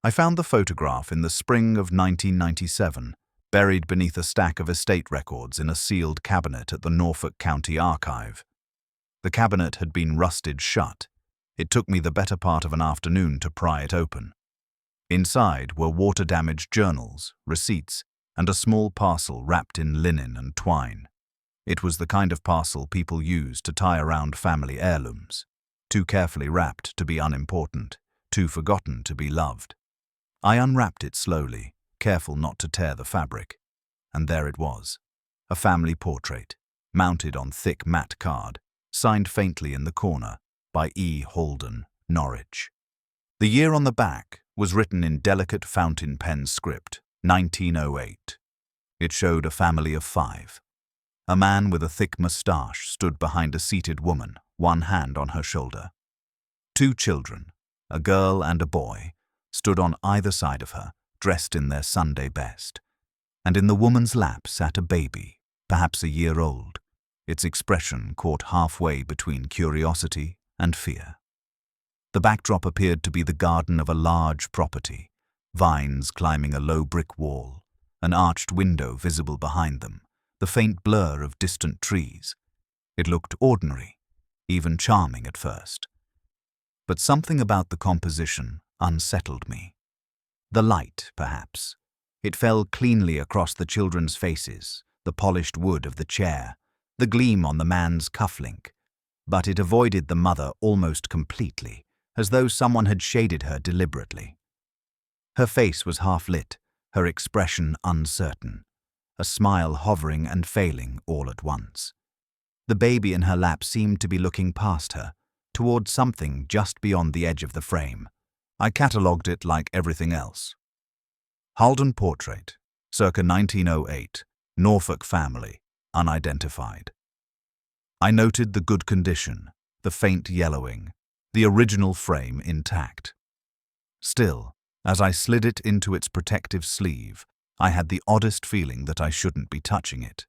I found the photograph in the spring of 1997, buried beneath a stack of estate records in a sealed cabinet at the Norfolk County Archive. The cabinet had been rusted shut. It took me the better part of an afternoon to pry it open. Inside were water-damaged journals, receipts, and a small parcel wrapped in linen and twine. It was the kind of parcel people use to tie around family heirlooms, too carefully wrapped to be unimportant, too forgotten to be loved. I unwrapped it slowly, careful not to tear the fabric, and there it was, a family portrait, mounted on thick matte card, signed faintly in the corner by E. Halden, Norwich. The year on the back was written in delicate fountain pen script, 1908. It showed a family of 5. A man with a thick moustache stood behind a seated woman, one hand on her shoulder. 2 children, a girl and a boy, stood on either side of her, dressed in their Sunday best. And in the woman's lap sat a baby, perhaps a year old, its expression caught halfway between curiosity and fear. The backdrop appeared to be the garden of a large property, vines climbing a low brick wall, an arched window visible behind them, the faint blur of distant trees. It looked ordinary, even charming at first. But something about the composition unsettled me. The light, perhaps. It fell cleanly across the children's faces, the polished wood of the chair, the gleam on the man's cufflink, but it avoided the mother almost completely, as though someone had shaded her deliberately. Her face was half-lit, her expression uncertain, a smile hovering and failing all at once. The baby in her lap seemed to be looking past her, toward something just beyond the edge of the frame. I catalogued it like everything else. Halden portrait, circa 1908, Norfolk family, unidentified. I noted the good condition, the faint yellowing, the original frame intact. Still, as I slid it into its protective sleeve, I had the oddest feeling that I shouldn't be touching it.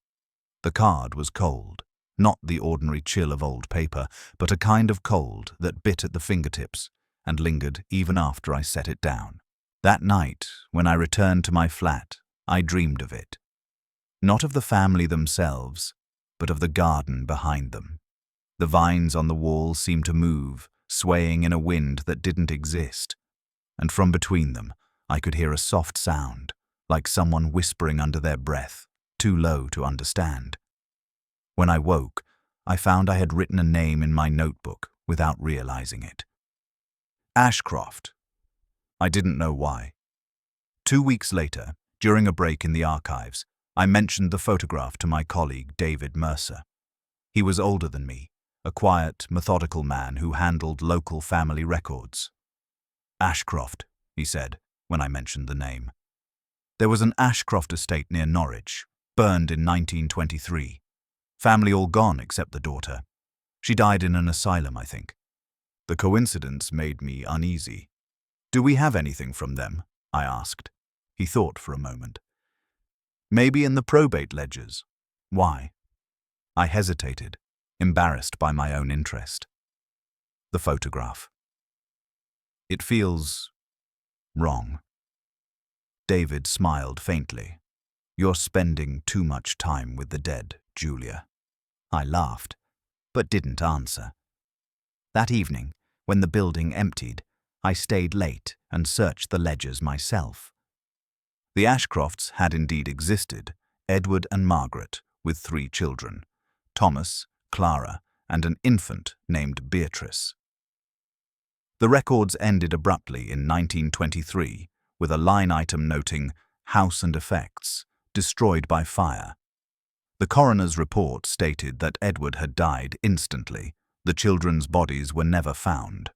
The card was cold, not the ordinary chill of old paper, but a kind of cold that bit at the fingertips and lingered even after I set it down. That night, when I returned to my flat, I dreamed of it. Not of the family themselves, but of the garden behind them. The vines on the wall seemed to move, swaying in a wind that didn't exist, and from between them I could hear a soft sound, like someone whispering under their breath, too low to understand. When I woke, I found I had written a name in my notebook without realizing it. Ashcroft. I didn't know why. 2 weeks later, during a break in the archives, I mentioned the photograph to my colleague David Mercer. He was older than me, a quiet, methodical man who handled local family records. Ashcroft, he said, when I mentioned the name. There was an Ashcroft estate near Norwich, burned in 1923. Family all gone except the daughter. She died in an asylum, I think. The coincidence made me uneasy. Do we have anything from them? I asked. He thought for a moment. Maybe in the probate ledgers. Why? I hesitated, embarrassed by my own interest. The photograph. It feels wrong. David smiled faintly. You're spending too much time with the dead, Julia. I laughed, but didn't answer. That evening, when the building emptied, I stayed late and searched the ledgers myself. The Ashcrofts had indeed existed, Edward and Margaret, with 3 children, Thomas, Clara, and an infant named Beatrice. The records ended abruptly in 1923 with a line item noting house and effects, destroyed by fire. The coroner's report stated that Edward had died instantly. The children's bodies were never found.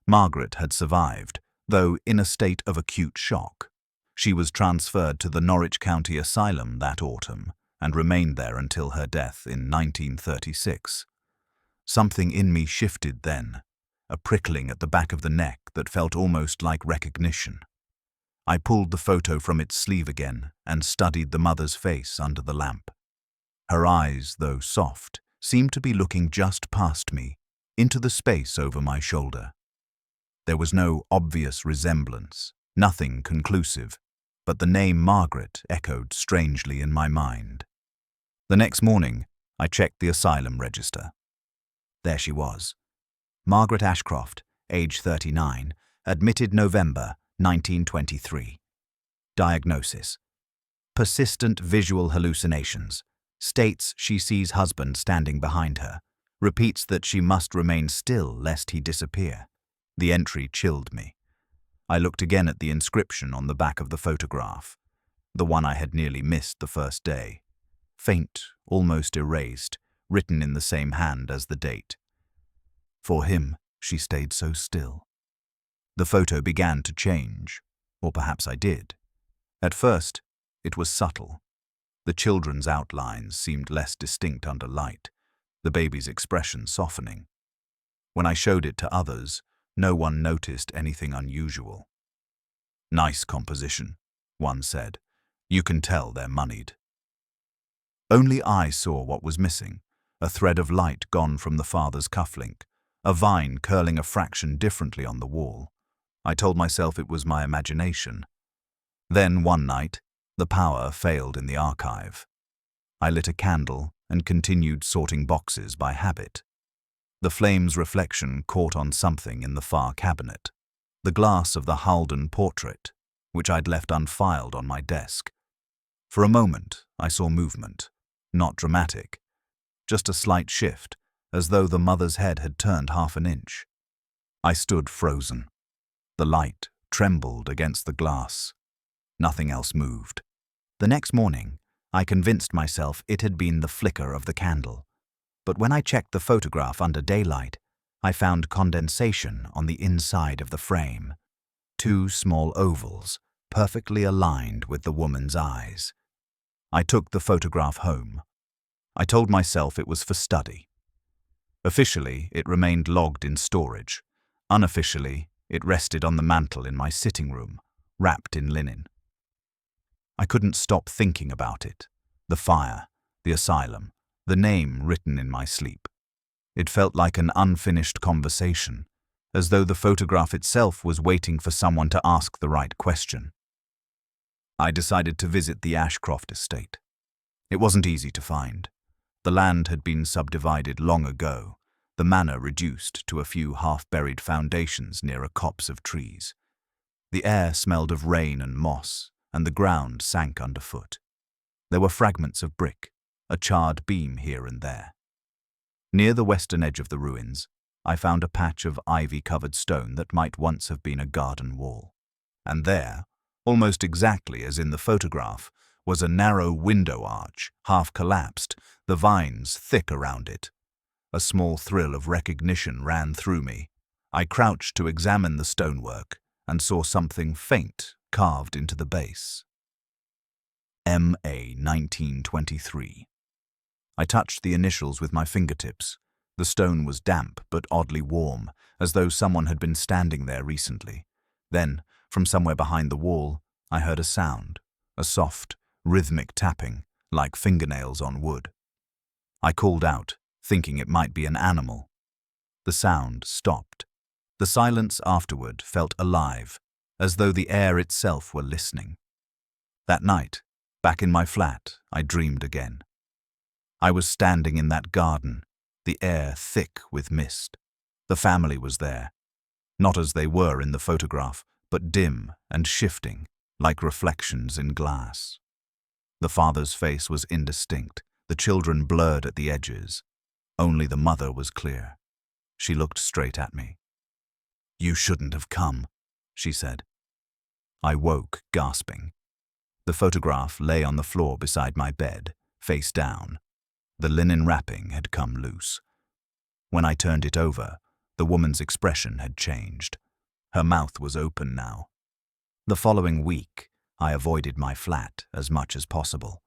Margaret had survived, though in a state of acute shock. She was transferred to the Norwich County Asylum that autumn and remained there until her death in 1936. Something in me shifted then, a prickling at the back of the neck that felt almost like recognition. I pulled the photo from its sleeve again and studied the mother's face under the lamp. Her eyes, though soft, seemed to be looking just past me, into the space over my shoulder. There was no obvious resemblance, Nothing conclusive, but the name Margaret echoed strangely in my mind. The next morning, I checked the asylum register. There she was. Margaret Ashcroft, age 39, admitted November 1923. Diagnosis: persistent visual hallucinations. States she sees husband standing behind her. Repeats that she must remain still lest he disappear. The entry chilled me. I looked again at the inscription on the back of the photograph, the one I had nearly missed the first day. Faint, almost erased, written in the same hand as the date. For him, she stayed so still. The photo began to change, or perhaps I did. At first, it was subtle. The children's outlines seemed less distinct under light, the baby's expression softening. When I showed it to others, no one noticed anything unusual. "Nice composition," one said. "You can tell they're moneyed." Only I saw what was missing: a thread of light gone from the father's cufflink, a vine curling a fraction differently on the wall. I told myself it was my imagination. Then, one night, the power failed in the archive. I lit a candle and continued sorting boxes by habit. The flame's reflection caught on something in the far cabinet, the glass of the Halden portrait, which I'd left unfiled on my desk. For a moment, I saw movement. Not dramatic, just a slight shift, as though the mother's head had turned half an inch. I stood frozen. The light trembled against the glass. Nothing else moved. The next morning, I convinced myself it had been the flicker of the candle. But when I checked the photograph under daylight, I found condensation on the inside of the frame. 2 small ovals, perfectly aligned with the woman's eyes. I took the photograph home. I told myself it was for study. Officially, it remained logged in storage. Unofficially, it rested on the mantel in my sitting room, wrapped in linen. I couldn't stop thinking about it. The fire, the asylum, the name written in my sleep. It felt like an unfinished conversation, as though the photograph itself was waiting for someone to ask the right question. I decided to visit the Ashcroft estate. It wasn't easy to find. The land had been subdivided long ago, the manor reduced to a few half-buried foundations near a copse of trees. The air smelled of rain and moss, and the ground sank underfoot. There were fragments of brick, a charred beam here and there. Near the western edge of the ruins, I found a patch of ivy-covered stone that might once have been a garden wall. And there, almost exactly as in the photograph, was a narrow window arch, half collapsed, the vines thick around it. A small thrill of recognition ran through me. I crouched to examine the stonework and saw something faint carved into the base. M.A. 1923. I touched the initials with my fingertips. The stone was damp but oddly warm, as though someone had been standing there recently. Then, from somewhere behind the wall, I heard a sound, a soft, rhythmic tapping, like fingernails on wood. I called out, thinking it might be an animal. The sound stopped. The silence afterward felt alive, as though the air itself were listening. That night, back in my flat, I dreamed again. I was standing in that garden, the air thick with mist. The family was there, not as they were in the photograph, but dim and shifting, like reflections in glass. The father's face was indistinct, the children blurred at the edges. Only the mother was clear. She looked straight at me. "You shouldn't have come," she said. I woke, gasping. The photograph lay on the floor beside my bed, face down. The linen wrapping had come loose. When I turned it over, the woman's expression had changed. Her mouth was open now. The following week, I avoided my flat as much as possible.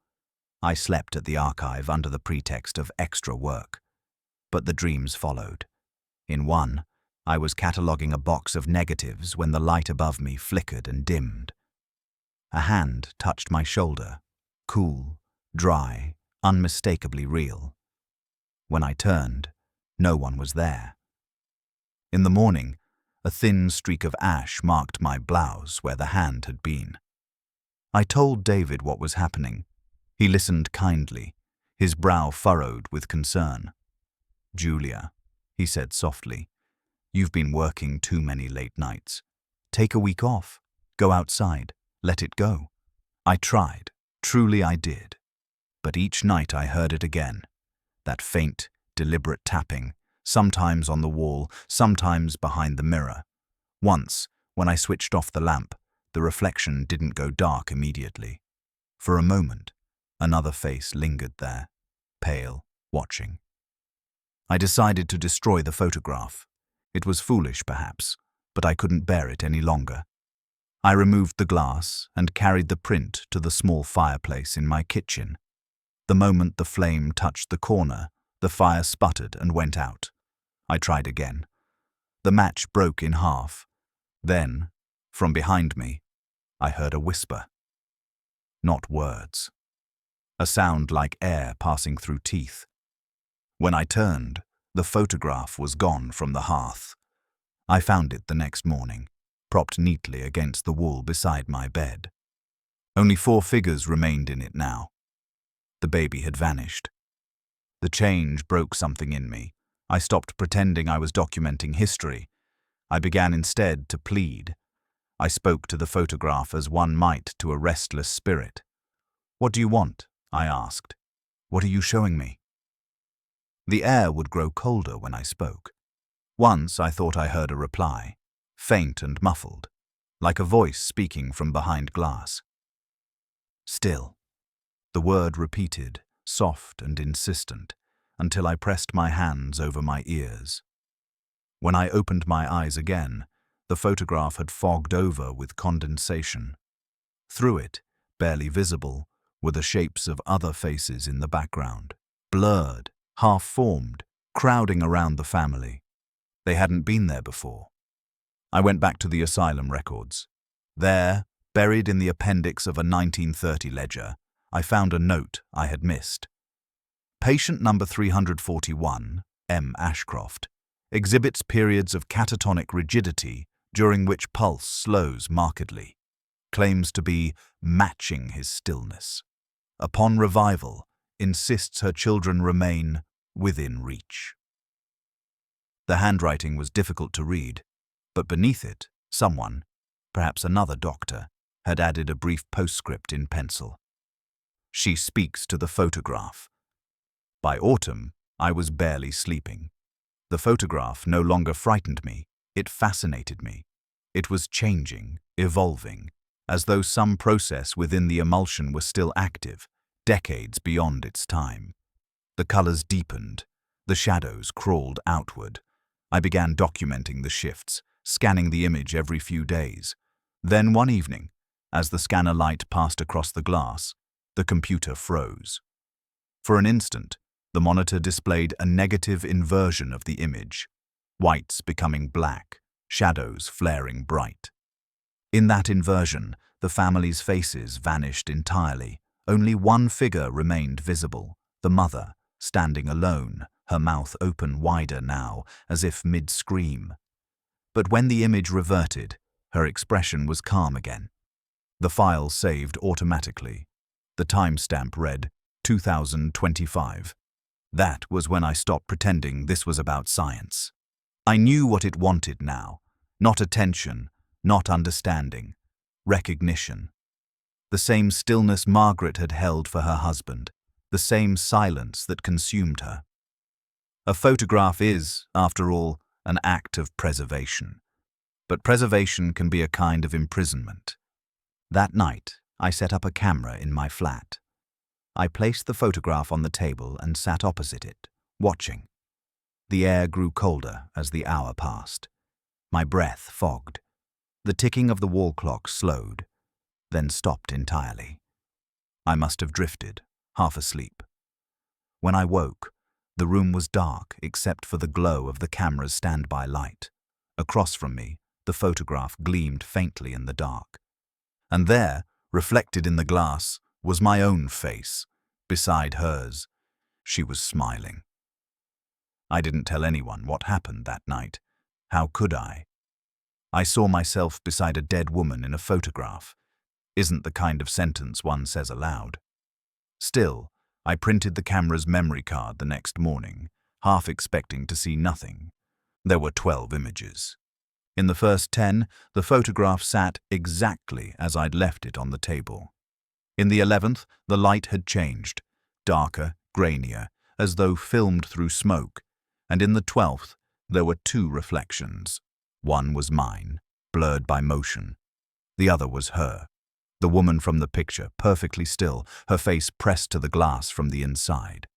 I slept at the archive under the pretext of extra work. But the dreams followed. In one, I was cataloguing a box of negatives when the light above me flickered and dimmed. A hand touched my shoulder, cool, dry, unmistakably real. When I turned, no one was there. In the morning, A thin streak of ash marked my blouse where the hand had been. I told David what was happening. He listened kindly, his brow furrowed with concern. "Julia," he said softly, "you've been working too many late nights. Take a week off. Go outside. Let it go." I tried. Truly I did. But each night I heard it again. That faint, deliberate tapping, sometimes on the wall, sometimes behind the mirror. Once, when I switched off the lamp, the reflection didn't go dark immediately. For a moment, another face lingered there, pale, watching. I decided to destroy the photograph. It was foolish, perhaps, but I couldn't bear it any longer. I removed the glass and carried the print to the small fireplace in my kitchen. The moment the flame touched the corner, the fire sputtered and went out. I tried again. The match broke in half. Then, from behind me, I heard a whisper. Not words. A sound like air passing through teeth. When I turned, the photograph was gone from the hearth. I found it the next morning, propped neatly against the wall beside my bed. Only 4 figures remained in it now. The baby had vanished. The change broke something in me. I stopped pretending I was documenting history. I began instead to plead. I spoke to the photograph as one might to a restless spirit. "What do you want?" I asked. "What are you showing me?" The air would grow colder when I spoke. Once I thought I heard a reply, faint and muffled, like a voice speaking from behind glass. "Still." The word repeated, soft and insistent, until I pressed my hands over my ears. When I opened my eyes again, the photograph had fogged over with condensation. Through it, barely visible, were the shapes of other faces in the background, blurred, half-formed, crowding around the family. They hadn't been there before. I went back to the asylum records. There, buried in the appendix of a 1930 ledger, I found a note I had missed. Patient number 341, M. Ashcroft, exhibits periods of catatonic rigidity during which pulse slows markedly. Claims to be matching his stillness. Upon revival, insists her children remain within reach. The handwriting was difficult to read, but beneath it, someone, perhaps another doctor, had added a brief postscript in pencil. "She speaks to the photograph." By autumn, I was barely sleeping. The photograph no longer frightened me, it fascinated me. It was changing, evolving, as though some process within the emulsion was still active, decades beyond its time. The colors deepened, the shadows crawled outward. I began documenting the shifts, scanning the image every few days. Then one evening, as the scanner light passed across the glass, the computer froze. For an instant, the monitor displayed a negative inversion of the image, whites becoming black, shadows flaring bright. In that inversion, the family's faces vanished entirely. Only one figure remained visible, the mother, standing alone, her mouth open wider now, as if mid-scream. But when the image reverted, her expression was calm again. The file saved automatically. The timestamp read 2025. That was when I stopped pretending this was about science. I knew what it wanted now. Not attention, not understanding. Recognition. The same stillness Margaret had held for her husband. The same silence that consumed her. A photograph is, after all, an act of preservation. But preservation can be a kind of imprisonment. That night, I set up a camera in my flat. I placed the photograph on the table and sat opposite it, watching. The air grew colder as the hour passed. My breath fogged. The ticking of the wall clock slowed, then stopped entirely. I must have drifted, half asleep. When I woke, the room was dark except for the glow of the camera's standby light. Across from me, the photograph gleamed faintly in the dark. And there, reflected in the glass, was my own face, beside hers. She was smiling. I didn't tell anyone what happened that night. How could I? I saw myself beside a dead woman in a photograph. Isn't the kind of sentence one says aloud. Still, I printed the camera's memory card the next morning, half expecting to see nothing. There were 12 images. In the first 10, the photograph sat exactly as I'd left it on the table. In the 11th, the light had changed, darker, grainier, as though filmed through smoke, and in the 12th, there were 2 reflections. One was mine, blurred by motion. The other was her, the woman from the picture, perfectly still, her face pressed to the glass from the inside.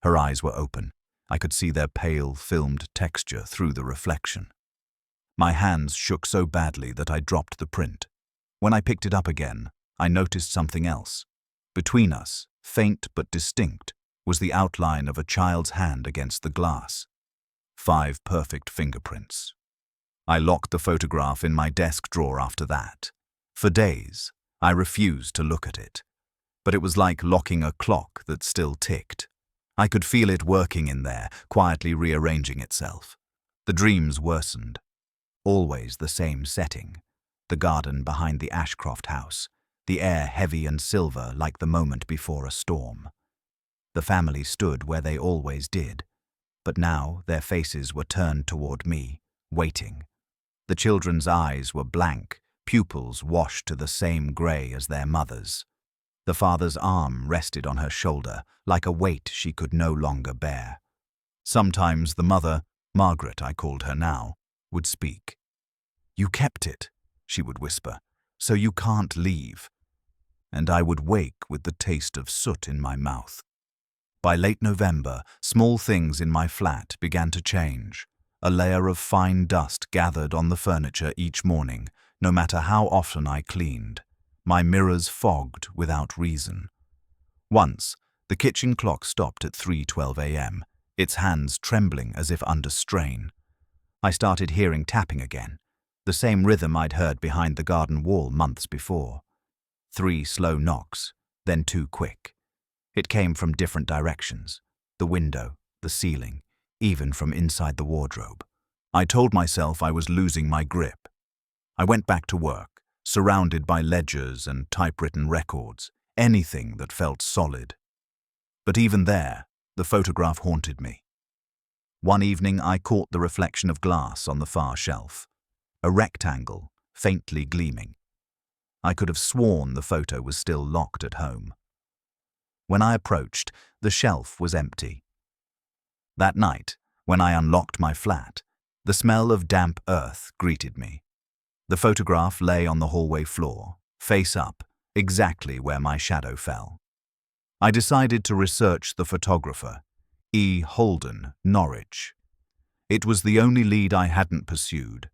Her eyes were open. I could see their pale, filmed texture through the reflection. My hands shook so badly that I dropped the print. When I picked it up again, I noticed something else. Between us, faint but distinct, was the outline of a child's hand against the glass. 5 perfect fingerprints. I locked the photograph in my desk drawer after that. For days, I refused to look at it. But it was like locking a clock that still ticked. I could feel it working in there, quietly rearranging itself. The dreams worsened. Always the same setting. The garden behind the Ashcroft house, the air heavy and silver like the moment before a storm. The family stood where they always did, but now their faces were turned toward me, waiting. The children's eyes were blank, pupils washed to the same grey as their mother's. The father's arm rested on her shoulder, like a weight she could no longer bear. Sometimes the mother, Margaret I called her now, would speak. "You kept it," she would whisper, "so you can't leave." And I would wake with the taste of soot in my mouth. By late November, small things in my flat began to change. A layer of fine dust gathered on the furniture each morning, no matter how often I cleaned. My mirrors fogged without reason. Once, the kitchen clock stopped at 3:12 a.m., its hands trembling as if under strain. I started hearing tapping again, the same rhythm I'd heard behind the garden wall months before. 3 slow knocks, then 2 quick. It came from different directions, the window, the ceiling, even from inside the wardrobe. I told myself I was losing my grip. I went back to work, surrounded by ledgers and typewritten records, anything that felt solid. But even there, the photograph haunted me. One evening I caught the reflection of glass on the far shelf, a rectangle, faintly gleaming. I could have sworn the photo was still locked at home. When I approached, the shelf was empty. That night, when I unlocked my flat, the smell of damp earth greeted me. The photograph lay on the hallway floor, face up, exactly where my shadow fell. I decided to research the photographer, E. Holden, Norwich. It was the only lead I hadn't pursued.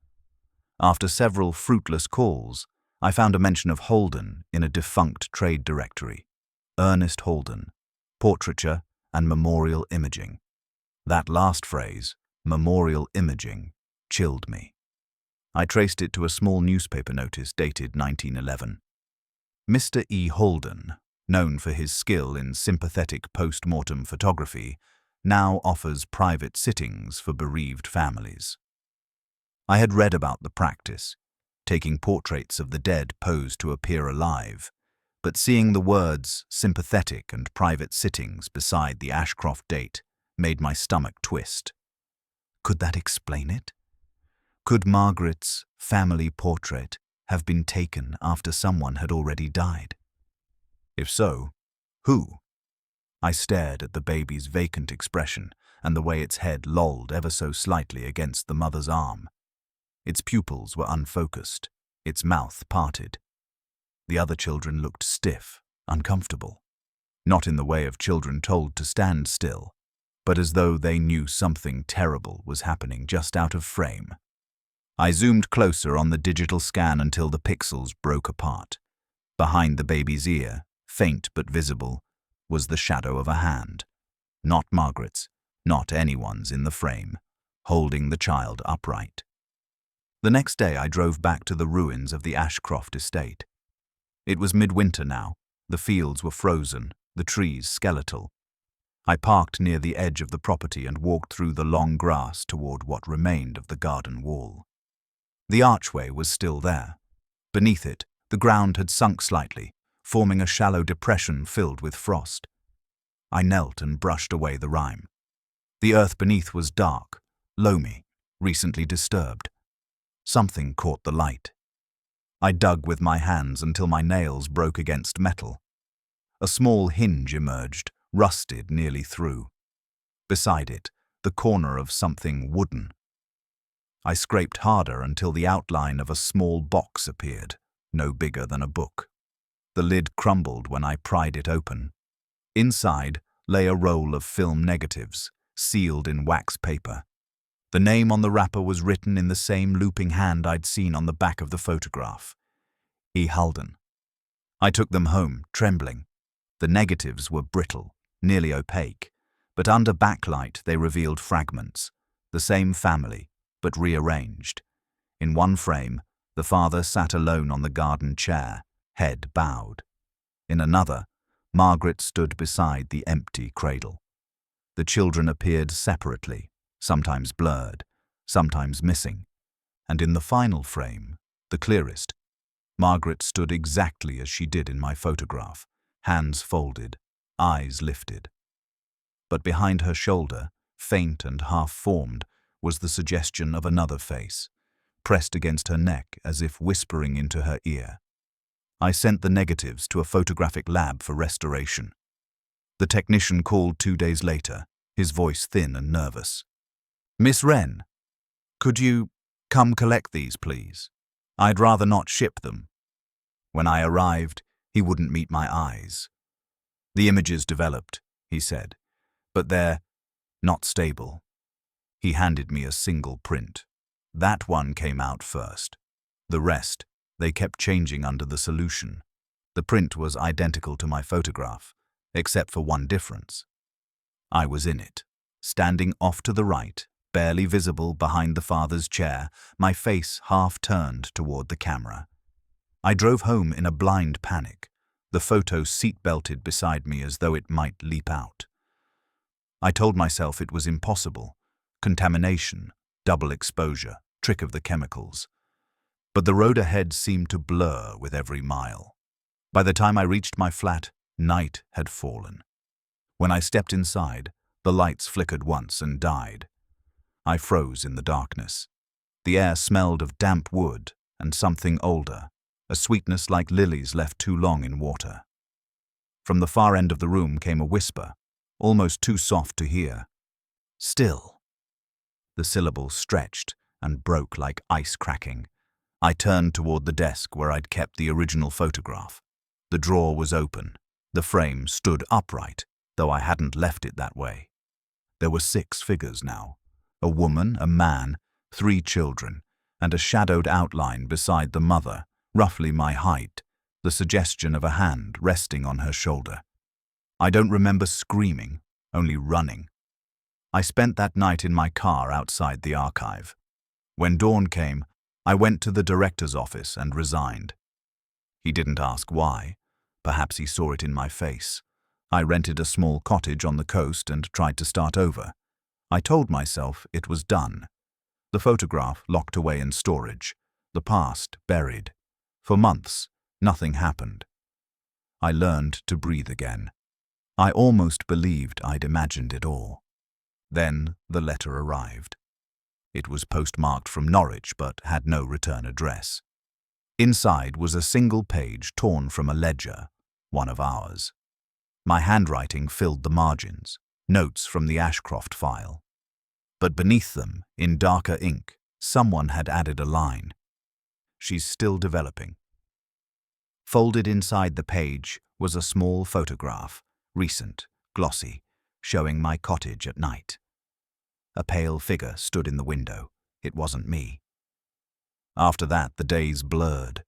After several fruitless calls, I found a mention of Holden in a defunct trade directory. Ernest Holden, portraiture and memorial imaging. That last phrase, memorial imaging, chilled me. I traced it to a small newspaper notice dated 1911. Mr. E. Holden, known for his skill in sympathetic post-mortem photography, now offers private sittings for bereaved families. I had read about the practice, taking portraits of the dead posed to appear alive, but seeing the words sympathetic and private sittings beside the Ashcroft date made my stomach twist. Could that explain it? Could Margaret's family portrait have been taken after someone had already died? If so, who? I stared at the baby's vacant expression and the way its head lolled ever so slightly against the mother's arm. Its pupils were unfocused, its mouth parted. The other children looked stiff, uncomfortable. Not in the way of children told to stand still, but as though they knew something terrible was happening just out of frame. I zoomed closer on the digital scan until the pixels broke apart. Behind the baby's ear, faint but visible, was the shadow of a hand. Not Margaret's, not anyone's in the frame, holding the child upright. The next day I drove back to the ruins of the Ashcroft estate. It was midwinter now. The fields were frozen, the trees skeletal. I parked near the edge of the property and walked through the long grass toward what remained of the garden wall. The archway was still there. Beneath it, the ground had sunk slightly, forming a shallow depression filled with frost. I knelt and brushed away the rime. The earth beneath was dark, loamy, recently disturbed. Something caught the light. I dug with my hands until my nails broke against metal. A small hinge emerged, rusted nearly through. Beside it, the corner of something wooden. I scraped harder until the outline of a small box appeared, no bigger than a book. The lid crumbled when I pried it open. Inside lay a roll of film negatives, sealed in wax paper. The name on the wrapper was written in the same looping hand I'd seen on the back of the photograph. E. Halden. I took them home, trembling. The negatives were brittle, nearly opaque, but under backlight they revealed fragments, the same family, but rearranged. In one frame, the father sat alone on the garden chair, head bowed. In another, Margaret stood beside the empty cradle. The children appeared separately, sometimes blurred, sometimes missing. And in the final frame, the clearest, Margaret stood exactly as she did in my photograph, hands folded, eyes lifted. But behind her shoulder, faint and half-formed, was the suggestion of another face, pressed against her neck as if whispering into her ear. I sent the negatives to a photographic lab for restoration. The technician called 2 days later, his voice thin and nervous. "Miss Wren, could you come collect these, please? I'd rather not ship them." When I arrived, he wouldn't meet my eyes. "The images developed," he said, "but they're not stable." He handed me a single print. That one came out first. The rest, they kept changing under the solution. The print was identical to my photograph, except for one difference. I was in it, standing off to the right, barely visible behind the father's chair, my face half turned toward the camera. I drove home in a blind panic, the photo seat-belted beside me as though it might leap out. I told myself it was impossible. Contamination, double exposure, trick of the chemicals. But the road ahead seemed to blur with every mile. By the time I reached my flat, night had fallen. When I stepped inside, the lights flickered once and died. I froze in the darkness. The air smelled of damp wood and something older, a sweetness like lilies left too long in water. From the far end of the room came a whisper, almost too soft to hear. "Still." The syllables stretched and broke like ice cracking. I turned toward the desk where I'd kept the original photograph. The drawer was open. The frame stood upright, though I hadn't left it that way. There were 6 figures now. A woman, a man, 3 children, and a shadowed outline beside the mother, roughly my height, the suggestion of a hand resting on her shoulder. I don't remember screaming, only running. I spent that night in my car outside the archive. When dawn came, I went to the director's office and resigned. He didn't ask why. Perhaps he saw it in my face. I rented a small cottage on the coast and tried to start over. I told myself it was done. The photograph locked away in storage. The past buried. For months, nothing happened. I learned to breathe again. I almost believed I'd imagined it all. Then the letter arrived. It was postmarked from Norwich but had no return address. Inside was a single page torn from a ledger, one of ours. My handwriting filled the margins, notes from the Ashcroft file. But beneath them, in darker ink, someone had added a line. "She's still developing." Folded inside the page was a small photograph, recent, glossy, showing my cottage at night. A pale figure stood in the window. It wasn't me. After that, the days blurred.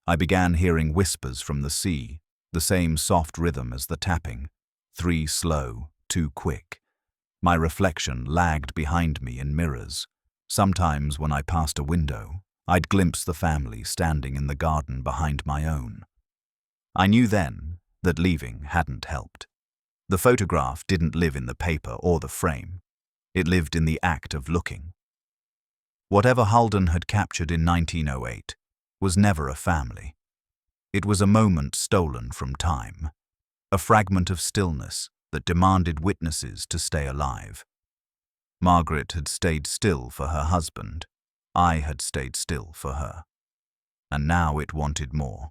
I began hearing whispers from the sea, the same soft rhythm as the tapping, 3 slow, 2 quick. My reflection lagged behind me in mirrors. Sometimes when I passed a window, I'd glimpse the family standing in the garden behind my own. I knew then that leaving hadn't helped. The photograph didn't live in the paper or the frame. It lived in the act of looking. Whatever Halden had captured in 1908 was never a family. It was a moment stolen from time, a fragment of stillness that demanded witnesses to stay alive. Margaret had stayed still for her husband. I had stayed still for her. And now it wanted more.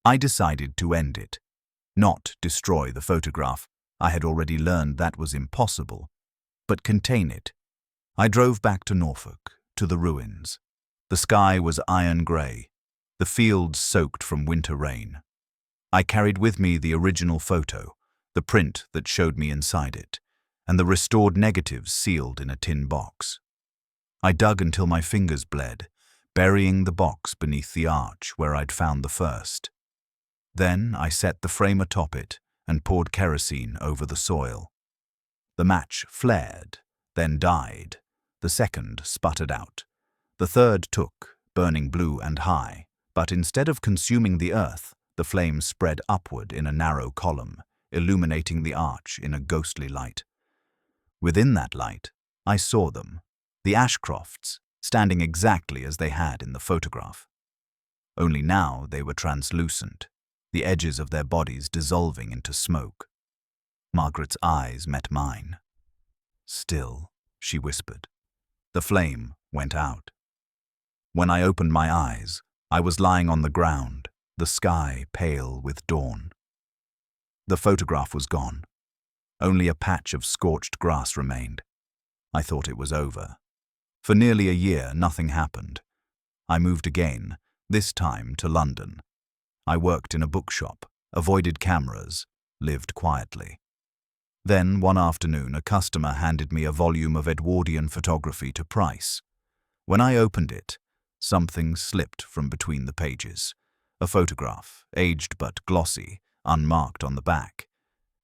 I decided to end it, not destroy the photograph. I had already learned that was impossible, but contain it. I drove back to Norfolk, to the ruins. The sky was iron grey, the fields soaked from winter rain. I carried with me the original photo, the print that showed me inside it, and the restored negatives sealed in a tin box. I dug until my fingers bled, burying the box beneath the arch where I'd found the first. Then I set the frame atop it and poured kerosene over the soil. The match flared, then died. The second sputtered out. The third took, burning blue and high, but instead of consuming the earth, the flames spread upward in a narrow column, illuminating the arch in a ghostly light. Within that light, I saw them, the Ashcrofts, standing exactly as they had in the photograph. Only now they were translucent, the edges of their bodies dissolving into smoke. Margaret's eyes met mine. "Still," she whispered. The flame went out. When I opened my eyes, I was lying on the ground, the sky pale with dawn. The photograph was gone. Only a patch of scorched grass remained. I thought it was over. For nearly a year, nothing happened. I moved again, this time to London. I worked in a bookshop, avoided cameras, lived quietly. Then, one afternoon, a customer handed me a volume of Edwardian photography to price. When I opened it, something slipped from between the pages. A photograph, aged but glossy, unmarked on the back.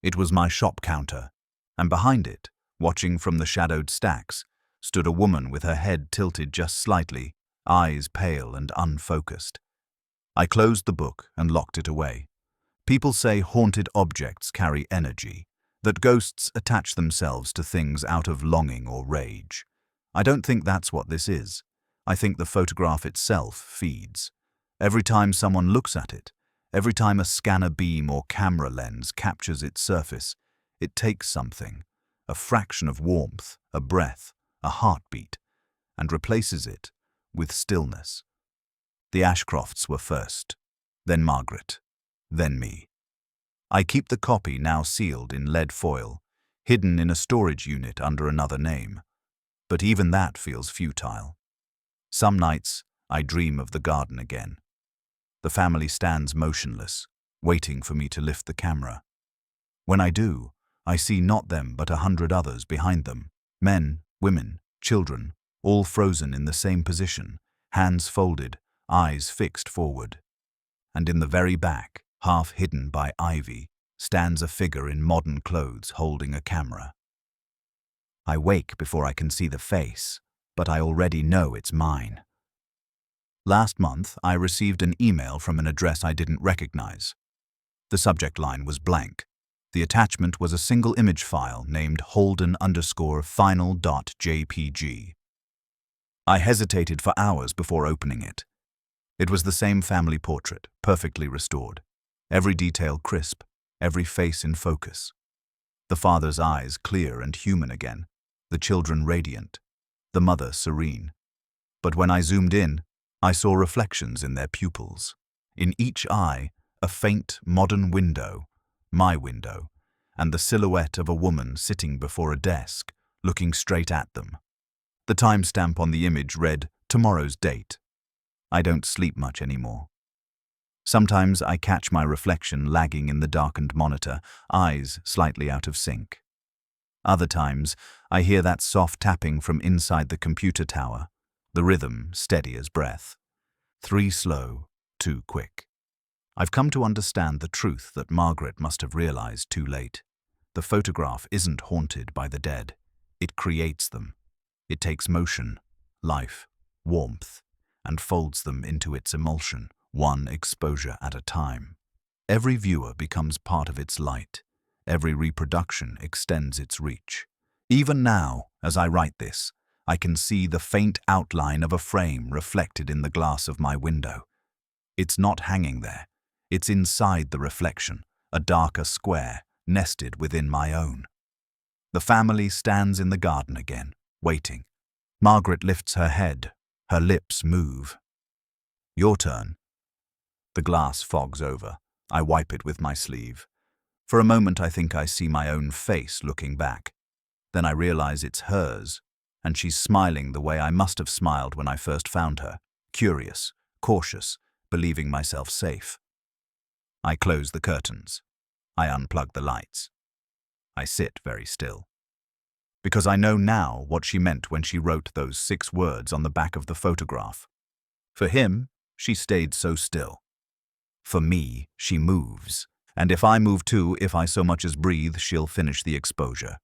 It was my shop counter, and behind it, watching from the shadowed stacks, stood a woman with her head tilted just slightly, eyes pale and unfocused. I closed the book and locked it away. People say haunted objects carry energy, that ghosts attach themselves to things out of longing or rage. I don't think that's what this is. I think the photograph itself feeds. Every time someone looks at it, every time a scanner beam or camera lens captures its surface, it takes something, a fraction of warmth, a breath, a heartbeat, and replaces it with stillness. The Ashcrofts were first, then Margaret, then me. I keep the copy, now sealed in lead foil, hidden in a storage unit under another name. But even that feels futile. Some nights, I dream of the garden again. The family stands motionless, waiting for me to lift the camera. When I do, I see not them but 100 others behind them, men, women, children, all frozen in the same position, hands folded, eyes fixed forward. And in the very back, half hidden by ivy, stands a figure in modern clothes holding a camera. I wake before I can see the face, but I already know it's mine. Last month, I received an email from an address I didn't recognize. The subject line was blank. The attachment was a single image file named Holden_final.jpg. I hesitated for hours before opening it. It was the same family portrait, perfectly restored. Every detail crisp, every face in focus. The father's eyes clear and human again, the children radiant, the mother serene. But when I zoomed in, I saw reflections in their pupils. In each eye, a faint modern window, my window, and the silhouette of a woman sitting before a desk, looking straight at them. The timestamp on the image read, "Tomorrow's date." I don't sleep much anymore. Sometimes I catch my reflection lagging in the darkened monitor, eyes slightly out of sync. Other times, I hear that soft tapping from inside the computer tower, the rhythm steady as breath. 3 slow, 2 quick. I've come to understand the truth that Margaret must have realized too late. The photograph isn't haunted by the dead. It creates them. It takes motion, life, warmth, and folds them into its emulsion, one exposure at a time. Every viewer becomes part of its light. Every reproduction extends its reach. Even now, as I write this, I can see the faint outline of a frame reflected in the glass of my window. It's not hanging there. It's inside the reflection, a darker square, nested within my own. The family stands in the garden again, waiting. Margaret lifts her head. Her lips move. Your turn. The glass fogs over. I wipe it with my sleeve. For a moment I think I see my own face looking back. Then I realize it's hers, and she's smiling the way I must have smiled when I first found her, curious, cautious, believing myself safe. I close the curtains. I unplug the lights. I sit very still. Because I know now what she meant when she wrote those 6 words on the back of the photograph. For him, she stayed so still. For me, she moves. And if I move too, if I so much as breathe, she'll finish the exposure.